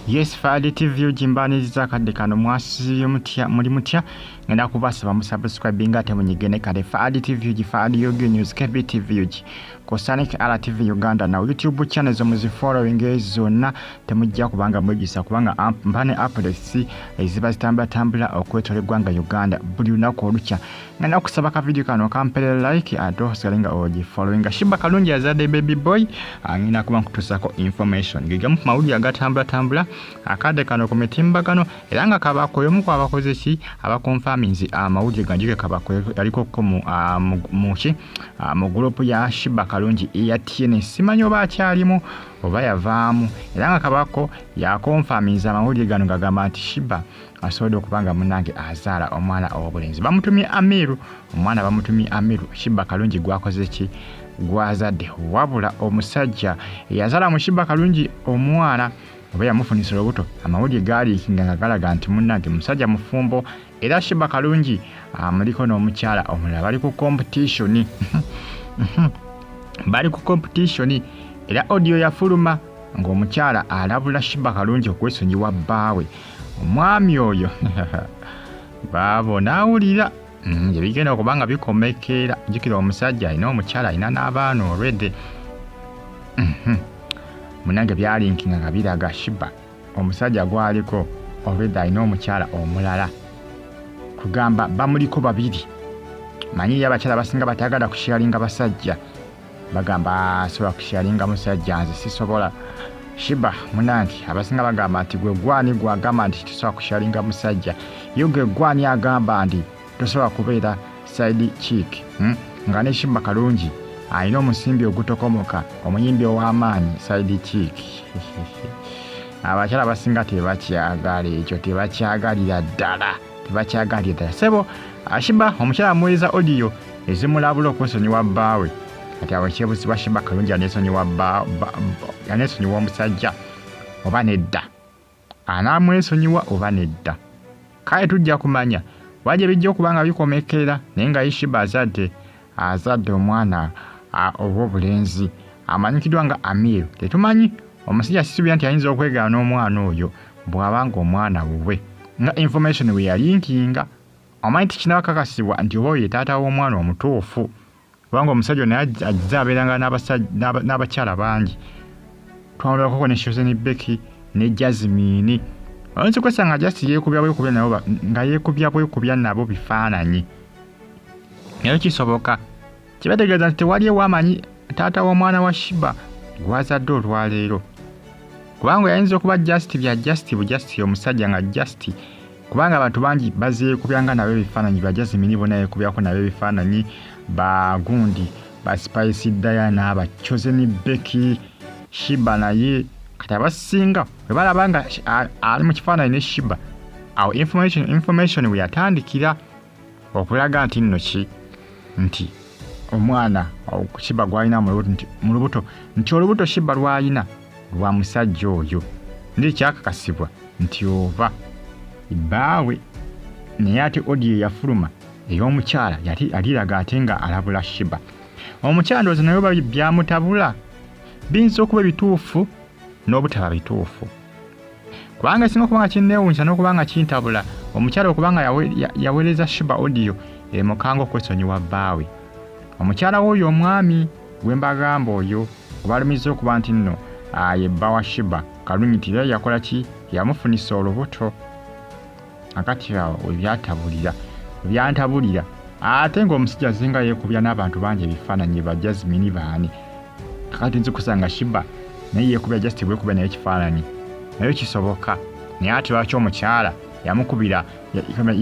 Yes, Fadi TV jimbaniriza kadde kano mwasi muli mutya ngenda kubasaba musubscribing ate munyigene kale Fadi TV Fadi Yogi News KB TV Kosanik RTV Uganda na YouTube channel zo muzifollowing zonna temujja kubanga mwegisa kubanga mpane updates eziba zitambula okwetolebwa nga Uganda buli lunaku olukya ngenda kusaba ka video kano kampere like ado salinga oji following Sheebah Azadde baby boy ngina kuba nkutusako information gigamu mawuli agatambula akade kano kumetimba kano era nga kabako yomu kwa bakoze ki abakonfaminzi amawuli ganjike kabako yaliko ko mu group ya Sheebah iya tiene simanyo bakyalimu oba yavaamu era nga kabako yakonfaminza amawuli gano gagamba nti Sheebah asobola okubanga munange azaala omwana obulenzi bamutumye Amiru omwana bamutumye Amiru Sheebah gwakoze ki gwazadde wabula omusajja yazaala mu Sheebah omwana oba yamufunisa olubuto amawulire gaali nga galaga nti munnange musajja mufumbo era Sheebah amuliko n'omukyala omulala bali ku competition era audio yafuluma ng'omukyala alabula Sheebah okwesonyiwa bbaawe omwami oyo baabo naawulira ebigenda okubanga bikomekeera jjukira omusajja alina omukyala alina n'abaana already munange byalinkinga nga biraga Sheebah omusajja gwaliko already alina omukyala omulala kugamba bamuliko babiri manyi abakyala basinga batagala kusharinga basajja bagamba asobola kusharinga musajja nze sisobola Sheebah munange abasinga bagamba nti gwe gwani gwagamba nti tusobola kusharinga musajja yuge gwani agamba nti tosobola kubeera side chick nga ne Sheebah alina omusimbi ogutokomoka omuyimbi ow'amaanyi side chick abakyala basinga tebakyagala ekyo tebakyagalira ddala sebo Sheebah omukyala amuweza audio ezimulabula okwesonyiwa bbaawe kati awo ekyebuzibwa Sheebah aneesonyiwa omusajja oba nedda anaamwesonyiwa oba nedda kale tujja kumanya wajja bijja okubanga bikomekerera naye nga Sheebah azadde omwana obw'obulenzi amanyikiddwa nga Amiru tetumanyi omusajja sisubira nti ayinza okwegaana n'omwana oyo bw'abanga omwana wuwe nga information we yalinkinga omanyi tikinabakakasibwa nti oba oyo taata w'omwana omutuufu kubanga omusajja naye ajja abeeranga n'abakyala bangi twamulabako ne Shozeni Beki ne Jasmine oyinza okwesanga Justin yeekubya bwekubya nabo bifaananyi naye kisoboka kibategeeza nti tewali ewamanyi taata w'omwana wa Sheebah gwazadde olwaleero kubanga yayinza okuba Justin omusajja nga Justin kubanga abantu bangi bazeekubyanga nabo ebifaananyi ba Jasmine bona yeekubyako nabo ebifaananyi bagundi ba Spice Diana ba Shozeni Beki Sheebah naye kati abasinga bwe balabanga ali mu kifaananyi ne Sheebah awo information we yatandikira okulaga nti nno ki nti omwana Sheebah gwalina mu lubuto nti olubuto Sheebah lwalina lwa musajja oyo ndi kyakakasibwa nti oba bbaawe naye ate audio yafuluma ey'omukyala aliraga ate nga alabula Sheebah omukyala ndowooza naye byamutabula biyinza okuba ebituufu n'obutaba bituufu kubanga esinga okubanga kinneewuunyisa n'okubanga kintabula omukyala okubanga yaweereza Sheebah audio emukanga okwesonyiwa bbaawe omukyala w'oyo omwami gwe mbagamba oyo obalumiza okuba nti nno ye bba wa Sheebah nti era yakola ki yamufunisa olubuto akati awo byantabulira ate ng'omusajja zinga yeekubya n'abantu bangi ebifaananyi ba Jasmine baani kakati nzi kusanga Sheebah naye yeekubya Justin bwekubya naye ekifaananyi naye kisoboka naye ate lwaki omukyala yamukubira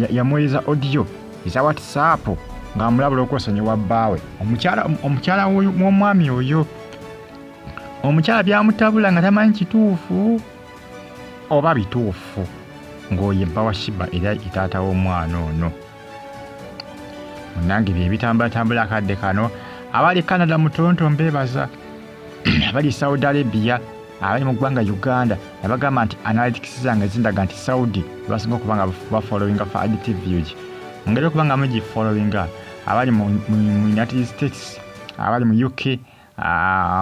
yamuweereza audio eza WhatsApp ng'amulabula okwesonyiwa bbaawe omukyala w'omwami oyo omukyala byamutabula nga tamanyi kituufu oba bituufu ng'oyo bba wa Sheebah era itaata w'omwana ono munange bye bitambula akadde kano abali Canada mutonto mbeebaza abali Saudi Arabia abali mu ggwanga Uganda abagamba nti analytics zange zindaga nti Saudi basinga okubanga bafollowinga Fadi TV ngeri okubanga mugi followinga abali mu United States abali mu UK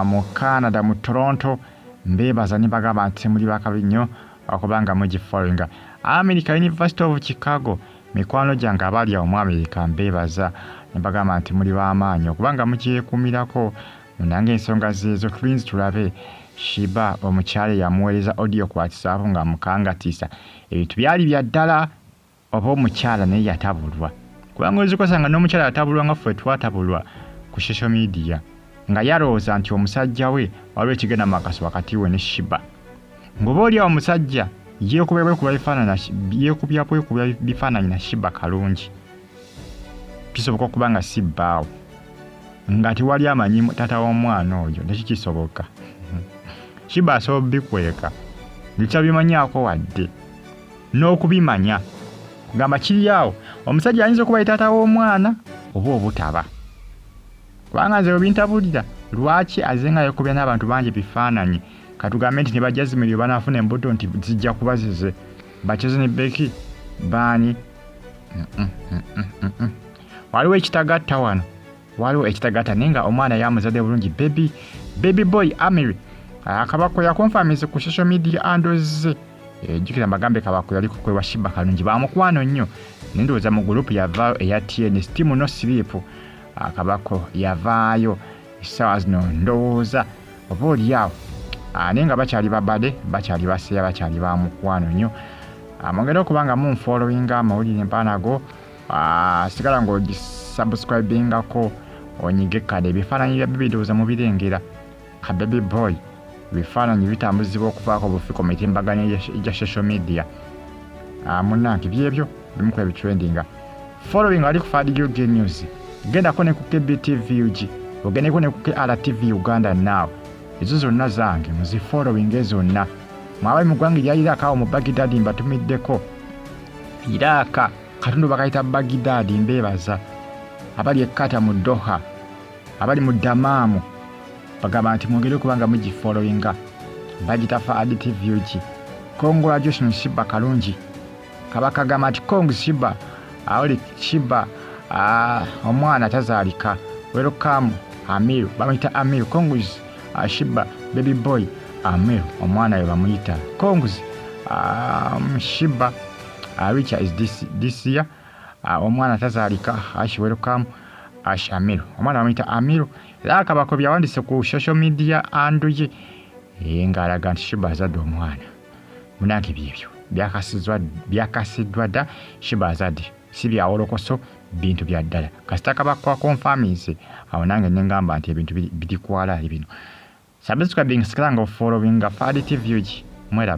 mu Canada mu Toronto mbebaza ne bagamba nti muli bakabi nnyo okubanga mugifollowinga. America University of Chicago mikwano gyange abali awo mu America mbeebaza ne bagamba nti muli b'amaanyi okubanga mukyekumirako munange ensonga zeezo twins tulabe Sheebah omukyala yamuweereza audio ku WhatsApp nga mukangatiisa ebintu byali bya ddala oba omukyala naye yatabulwa kubanga ozikosanga n'omukyala yatabulwa nga ffe twatabulwa ku social media nga yalowooza nti omusajja we waliwo ekigenda makaso wakati we ne Sheebah ng'oba oli awo omusajja yeekubya bifaananyi na Sheebah kalungi kisoboka okubanga si bbaawo nga tiwali amanyi taata w'omwana oyo nekikisoboka Sheebah asobola bikweka nitabimanyaako wadde n'okubimanya kugamba kiri awo omusajja ayinza okuba taata w'omwana oba obutaba kubanga nze obintabulira lwaki azenga yekubya n'abantu bangi bifaananyi katugambe nti ne bajazimiri banafuna embuto nti zijja kuba zize bakyeze ne beki baani waliwo ekitagatta wano waliwo ekitagatta naye nga omwana yamuzadde bulungi baby boy Amiri Kabako yakonfamize ku social media andoze jukira magambe Kabako yali kukwewa Sheebah kalungi bamukwano nnyo nendooza mu group yavaayo eya TNS team no sleep Kabako yavaayo essaawa zino ndowooza oba oliawo naye nga bakyali babade bakyali baseera bakyali bamukwano nnyo mwongera okubanga munfollowinga amawulire mpanago sigala ng'ogisubscribingako onyige kade ebifaananyi bya bibidooza mu birengera ka baby boy bifaananyi bitambuzibwa okuvaako bufiko mu mitimbagano egya social media munnange byebyo bimu ku ebitrendinga following ali ku Ayogedde news gendako ne ku KBTV UG ogendeko ne ku RTV Uganda now ezo zonna zange muzifollowing zonna mwabali mu ggwanga erya Iraq mu Baghdad mbatumiddeko Iraq katundu bakayita Baghdad mbeebaza abali ekkata mu Doha abali mu Damamu bagamba nti mwongere kubanga mugifollowinga bagita fa TV UG congratulations Sheebah kalungi kabaka gamba nti Congz Sheebah awali Sheebah omwana tazaalika welcome Amiru bamuyita Amiru Congz Sheebah baby boy Amiru omwana we bamuyita Congz Sheebah Richard is this year omwana tazaalika welcome Amiru omwana bamuyita Amiru era Kabako byawandise ku social media anduye ng'alaga nti Sheebah Azadde omwana munange byebyo byakasiddwa dda Sheebah Azadde si byawolokoso bintu bya ddala kasita Kabako akonfamize awo nange nengamba nti ebintu birikwala bino subscribing sikala nga ofollowinga Ayogedde TV UG mwera